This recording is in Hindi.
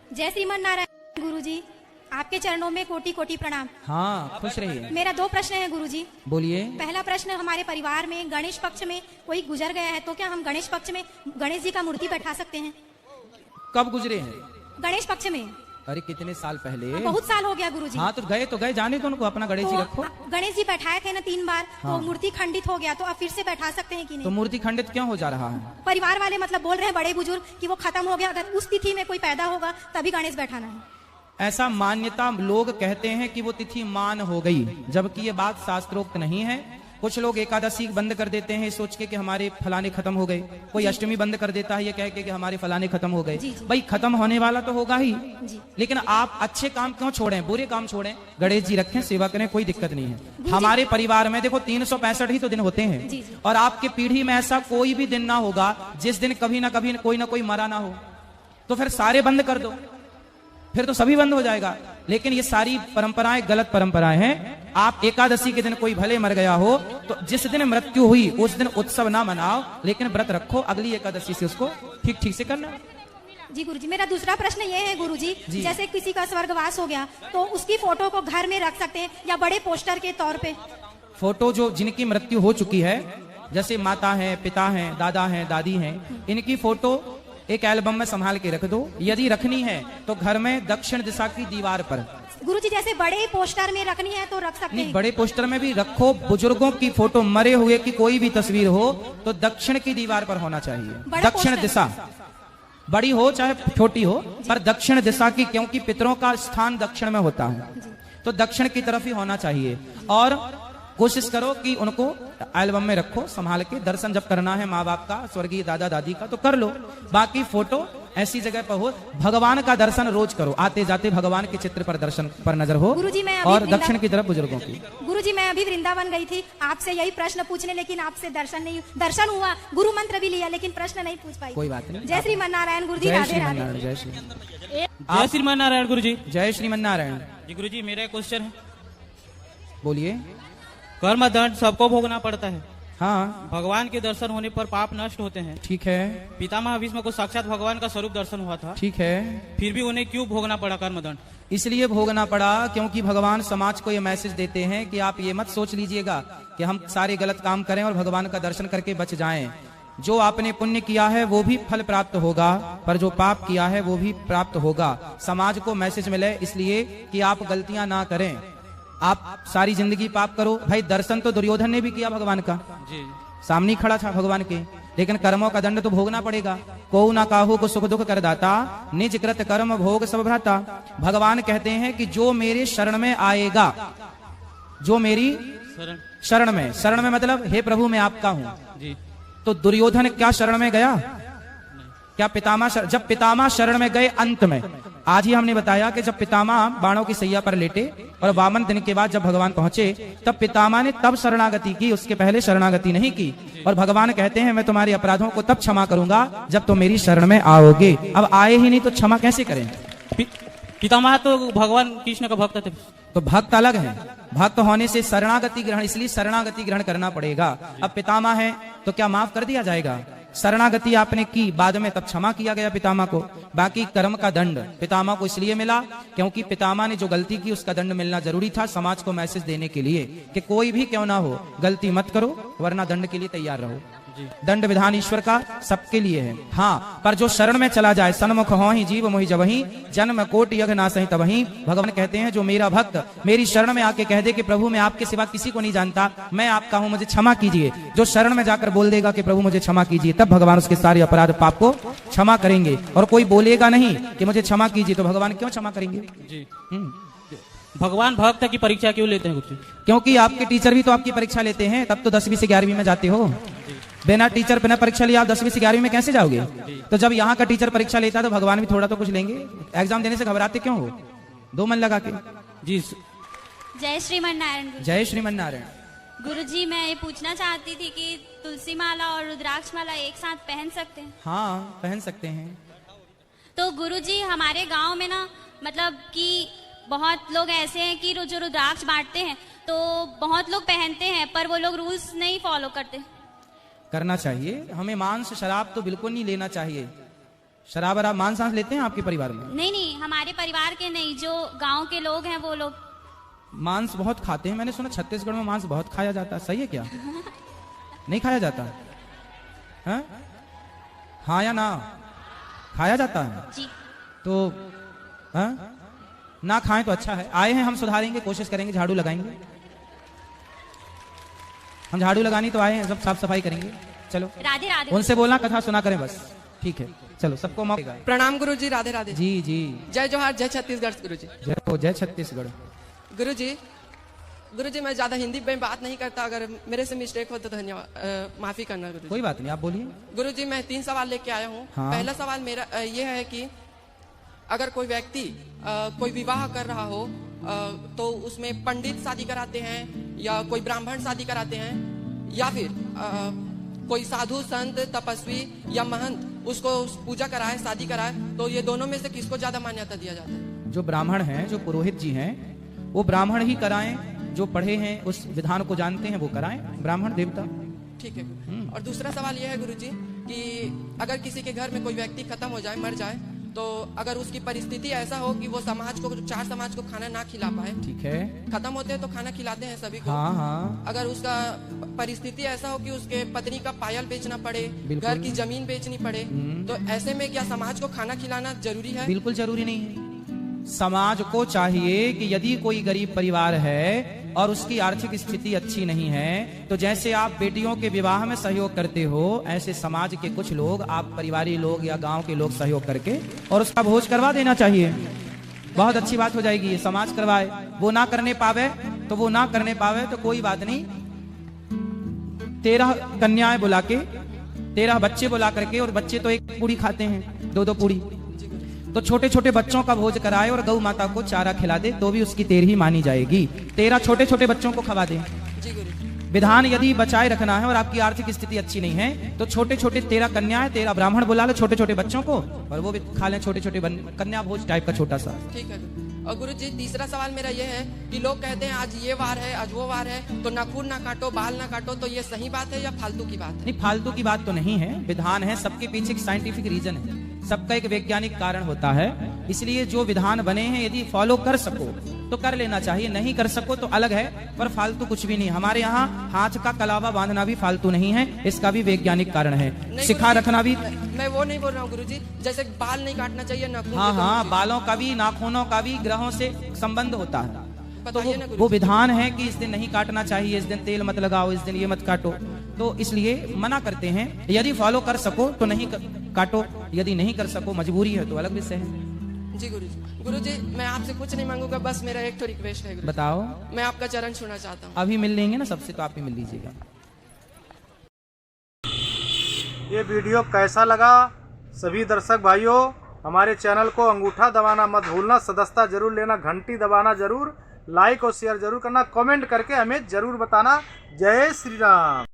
जय श्रीमन नारायण गुरुजी, आपके चरणों में कोटि कोटि प्रणाम। हाँ, खुश रहिए। मेरा 2 प्रश्न है गुरुजी। बोलिए। पहला प्रश्न, हमारे परिवार में गणेश पक्ष में कोई गुजर गया है तो क्या हम गणेश पक्ष में गणेश जी का मूर्ति बैठा सकते हैं? कब गुजरे हैं? गणेश पक्ष में। अरे कितने साल पहले? बहुत साल हो गया गुरुजी। हाँ, तो गए जाने तो उनको, अपना गणेश जी रखो। गणेश जी बैठाए थे ना 3 बार, हाँ। तो मूर्ति खंडित हो गया, तो अब फिर से बैठा सकते हैं कि नहीं? तो मूर्ति खंडित क्यों हो जा रहा है? परिवार वाले मतलब बोल रहे हैं, बड़े बुजुर्ग, कि वो खत्म हो गया, अगर उस तिथि में कोई पैदा होगा तभी गणेश बैठाना है। ऐसा मान्यता लोग कहते हैं कि वो तिथि मान हो गई, जबकि ये बात शास्त्रोक्त नहीं है। कुछ लोग एकादशी बंद कर देते हैं सोच के कि हमारे फलाने खत्म हो गए, कोई अष्टमी बंद कर देता है ये कह के कि हमारे फलाने खत्म हो गए। भाई खत्म होने वाला तो होगा ही, लेकिन आप अच्छे काम क्यों छोड़ें, बुरे काम छोड़ें? गणेश जी रखें, सेवा करें, कोई दिक्कत नहीं है। हमारे परिवार में देखो 365 ही तो दिन होते हैं, और आपकी पीढ़ी में ऐसा कोई भी दिन ना होगा जिस दिन कभी ना कभी कोई ना कोई मरा ना हो। तो फिर सारे बंद कर दो, फिर तो सभी बंद हो जाएगा। लेकिन ये सारी परंपराएं गलत परंपराएं हैं। आप एकादशी के दिन कोई भले मर गया हो तो जिस दिन मृत्यु हुई उस दिन उत्सव ना मनाओ, लेकिन व्रत रखो, अगली एकादशी से उसको ठीक से करना। जी गुरुजी, मेरा दूसरा प्रश्न ये है गुरुजी, जैसे किसी का स्वर्गवास हो गया तो उसकी फोटो को घर में रख सकते हैं या बड़े पोस्टर के तौर पे? फोटो जो जिनकी मृत्यु हो चुकी है, जैसे माता है, पिता है, दादा है, दादी है, इनकी फोटो एक एल्बम में संभाल के रख दो। यदि रखनी है तो घर में दक्षिण दिशा की दीवार पर। गुरुजी, जैसे बड़े पोस्टर में रखनी है तो रख सकते हैं? बड़े पोस्टर में भी रखो। बुजुर्गों की फोटो, मरे हुए की कोई भी तस्वीर हो तो दक्षिण की दीवार पर होना चाहिए। दक्षिण दिशा, बड़ी हो चाहे छोटी हो, पर दक्षिण दिशा की, क्योंकि पितरों का स्थान दक्षिण में होता है, तो दक्षिण की तरफ ही होना चाहिए। और कोशिश करो कि उनको एल्बम में रखो संभाल के। दर्शन जब करना है माँ बाप का, स्वर्गीय दादा दादी का, तो कर लो। बाकी फोटो ऐसी जगह पर हो। भगवान का दर्शन रोज करो, आते जाते भगवान के चित्र पर दर्शन पर नजर हो। गुरुजी, मैं और दक्षिण की तरफ बुजुर्गों की। गुरुजी, मैं अभी वृंदावन गई थी आपसे यही प्रश्न पूछने, लेकिन आपसे दर्शन हुआ, गुरु मंत्र भी लिया, लेकिन प्रश्न नहीं पूछ पाई। कोई बात नहीं। जय श्रीमन नारायण गुरुजी। जय राधे श्रीमन राधे। नारायण। जय श्रीमन नारायण गुरुजी। जय श्रीमन नारायण जी गुरुजी, मेरा एक क्वेश्चन है। बोलिए। कर्म दंड सबको भोगना पड़ता है। हाँ, भगवान के दर्शन होने पर पाप नष्ट होते हैं। ठीक है। पितामह भीष्म को साक्षात भगवान का स्वरूप दर्शन हुआ था, ठीक है, फिर भी उन्हें क्यों भोगना पड़ा कर्म दंड? इसलिए भोगना पड़ा क्योंकि भगवान समाज को ये मैसेज देते हैं कि आप ये मत सोच लीजिएगा कि हम सारे गलत काम करें और भगवान का दर्शन करके बच जाएं। जो आपने पुण्य किया है वो भी फल प्राप्त होगा, पर जो पाप किया है वो भी प्राप्त होगा। समाज को मैसेज मिले इसलिए कि आप गलतियां ना करें। आप सारी जिंदगी पाप करो। भाई दर्शन तो दुर्योधन ने भी किया भगवान का, जी, सामने खड़ा था भगवान के, लेकिन कर्मों का दंड तो भोगना पड़ेगा। को ना काहू को सुख दुख कर दाता, निज कृत कर्म भोग सब भ्राता। भगवान कहते हैं कि जो मेरे शरण में आएगा, जो मेरी शरण में मतलब हे प्रभु मैं आपका हूं। जी। तो दुर्योधन क्या शरण में गया? क्या पितामह जब पितामह शरण में गए अंत में, आज ही हमने बताया कि जब पितामह बाणों की सैया पर लेटे और 52 दिन के बाद जब भगवान पहुंचे तब पितामह ने तब शरणागति की, उसके पहले शरणागति नहीं की। और भगवान कहते हैं मैं तुम्हारे अपराधों को तब क्षमा करूंगा जब तुम मेरी शरण में आओगे। अब आए ही नहीं तो क्षमा कैसे करें? पितामह तो भगवान कृष्ण का भक्त थे। तो भक्त अलग है, भक्त होने से शरणागति ग्रहण, इसलिए शरणागति ग्रहण करना पड़ेगा। अब पितामह है तो क्या माफ कर दिया जाएगा? शरणागति आपने की, बाद में तब क्षमा किया गया पितामह को। बाकी कर्म का दंड पितामह को इसलिए मिला क्योंकि पितामह ने जो गलती की उसका दंड मिलना जरूरी था, समाज को मैसेज देने के लिए कि कोई भी क्यों ना हो गलती मत करो वरना दंड के लिए तैयार रहो। दंड विधान ईश्वर का सबके लिए है। हाँ, पर जो शरण में चला जाए, सन्मुख हो ही जीव मोहि जबहि, जन्म कोटि यज्ञ नासहि तबहि। भगवान कहते हैं जो मेरा भक्त मेरी शरण में आके कह दे कि प्रभु मैं आपके सिवा किसी को नहीं जानता, मैं आपका हूं, मुझे क्षमा कीजिए, जो शरण में जाकर बोल देगा कि प्रभु मुझे क्षमा कीजिए, तब भगवान उसके सारे अपराध पाप को क्षमा करेंगे। और कोई बोलेगा नहीं कि मुझे क्षमा कीजिए तो भगवान क्यों क्षमा करेंगे? जी। भगवान भक्त की परीक्षा क्यों लेते हैं गुरुजी? क्योंकि आपके टीचर भी तो आपकी परीक्षा लेते हैं, तब तो 10वीं से 11वीं में जाते हो। बिना टीचर बिना परीक्षा लिए आप 10वीं से 11वीं में कैसे जाओगे? तो जब यहाँ का टीचर परीक्षा लेता है तो भगवान भी थोड़ा तो कुछ लेंगे। एग्जाम देने से घबराते क्यों हो? दो मन लगा के। जी। जय श्रीमन नारायण। जय श्रीमन नारायण। गुरुजी, मैं ये पूछना चाहती थी कि तुलसी माला और रुद्राक्ष माला एक साथ पहन सकते हैं? हाँ, पहन सकते हैं। तो गुरुजी, हमारे गांव में ना मतलब कि बहुत लोग ऐसे हैं कि जो रुद्राक्ष बांटते हैं तो बहुत लोग पहनते हैं पर वो लोग रूल्स नहीं फॉलो करते। करना चाहिए हमें। मांस शराब तो बिल्कुल नहीं लेना चाहिए। शराब वराब मांस सांस लेते हैं आपके परिवार में? नहीं नहीं, हमारे परिवार के नहीं, जो गांव के लोग हैं वो लोग। मांस बहुत खाते हैं, मैंने सुना छत्तीसगढ़ में मांस बहुत खाया जाता है, सही है क्या? नहीं खाया जाता है? हाँ या ना? खाया जाता है जी। तो ना खाएं तो अच्छा है। आए हैं, हम सुधारेंगे, कोशिश करेंगे, झाड़ू लगाएंगे। हम झाड़ू लगानी तो आए हैं, सब साफ सफाई करेंगे। चलो राधे राधे। उनसे बोलना कथा सुना करें बस, ठीक है। चलो सबको मौका। प्रणाम गुरुजी, राधे राधे। जी जी, जय जोहार, जय छत्तीसगढ़ गुरुजी। जय हो, जय छत्तीसगढ़। गुरुजी मैं ज्यादा हिंदी में बात नहीं करता, अगर मेरे से मिस्टेक हो तो धन्यवाद, माफी करना गुरुजी। कोई बात नहीं, आप बोलिए। गुरुजी मैं 3 सवाल लेके आया हूँ। हाँ। पहला सवाल मेरा ये है कि अगर कोई व्यक्ति कोई विवाह कर रहा हो तो उसमें पंडित शादी कराते हैं या कोई ब्राह्मण शादी कराते हैं या फिर कोई साधु संत तपस्वी या महंत उसको पूजा कराए, शादी कराए, तो ये दोनों में से किसको ज्यादा मान्यता दिया जाता है? जो ब्राह्मण हैं, जो पुरोहित जी हैं, वो ब्राह्मण ही कराएं। जो पढ़े हैं, उस विधान को जानते हैं, वो कराएं, ब्राह्मण देवता। ठीक है। और दूसरा सवाल यह है गुरुजी कि अगर किसी के घर में कोई व्यक्ति खत्म हो जाए, मर जाए, तो अगर उसकी परिस्थिति ऐसा हो कि वो समाज को, 4 समाज को खाना ना खिला पाए, ठीक है, खत्म होते हैं तो खाना खिलाते हैं सभी को। हाँ हाँ। अगर उसका परिस्थिति ऐसा हो कि उसके पत्नी का पायल बेचना पड़े, बिल्कुल। घर की जमीन बेचनी पड़े, तो ऐसे में क्या समाज को खाना खिलाना जरूरी है? बिल्कुल जरूरी नहीं है। समाज को चाहिए कि यदि कोई गरीब परिवार है और उसकी आर्थिक स्थिति अच्छी नहीं है, तो जैसे आप बेटियों के विवाह में सहयोग करते हो, ऐसे समाज के कुछ लोग, आप परिवारी लोग या गांव के लोग सहयोग करके और उसका भोज करवा देना चाहिए। बहुत अच्छी बात हो जाएगी। समाज करवाए, वो ना करने पावे तो कोई बात नहीं। 13 कन्याएं बुला के, 13 बच्चे बुला करके, और बच्चे तो एक पूड़ी खाते हैं, 2-2 पूड़ी, तो छोटे छोटे बच्चों का भोज कराए और गौ माता को चारा खिला दे तो भी उसकी 13 मानी जाएगी। 13 छोटे छोटे बच्चों को खवा दे। जी गुरु। विधान यदि बचाए रखना है और आपकी आर्थिक स्थिति अच्छी नहीं है, तो छोटे छोटे 13 कन्याएं, 13 ब्राह्मण बुला लो छोटे छोटे बच्चों को, और वो भी खा लें छोटे छोटे कन्या भोज टाइप का छोटा सा। ठीक है। और गुरु जी तीसरा सवाल मेरा ये है कि लोग कहते हैं आज ये वार है, आज वो वार है, तो नाखून ना काटो, बाल ना काटो, तो ये सही बात है या फालतू की बात है? नहीं, फालतू की बात तो नहीं है, विधान है, सबके पीछे एक साइंटिफिक रीजन है, सबका एक वैज्ञानिक कारण होता है। इसलिए जो विधान बने हैं यदि फॉलो कर सको तो कर लेना चाहिए, नहीं कर सको तो अलग है, पर फालतू कुछ भी नहीं। हमारे यहाँ हाथ का कलावा बांधना भी फालतू नहीं है, इसका भी वैज्ञानिक कारण है। सिखा रखना भी, मैं वो नहीं बोल रहा हूँ गुरुजी, जैसे बाल नहीं काटना चाहिए, नाखून। हाँ हाँ, बालों का भी, नाखूनों का भी ग्रहों से संबंध होता है, तो बताइए ना वो गुरुजी। विधान है कि इस दिन नहीं काटना चाहिए, इस दिन तेल मत लगाओ, इस दिन ये मत काटो, तो इसलिए मना करते हैं। यदि फॉलो कर सको तो नहीं काटो, यदि नहीं कर सको, मजबूरी है तो अलग विषय है। जी गुरुजी। गुरुजी मैं आपसे कुछ नहीं मांगूंगा, बस मेरा एक तो रिक्वेस्ट है गुरुजी। बताओ। मैं आपका चरण छूना चाहता हूँ। अभी मिल लेंगे ना सबसे, तो आप भी मिल लीजिएगा। ये वीडियो कैसा लगा सभी दर्शक भाइयों, हमारे चैनल को अंगूठा दबाना मत भूलना, सदस्यता जरूर लेना, घंटी दबाना जरूर, लाइक और शेयर जरूर करना, कमेंट करके हमें जरूर बताना। जय श्री राम।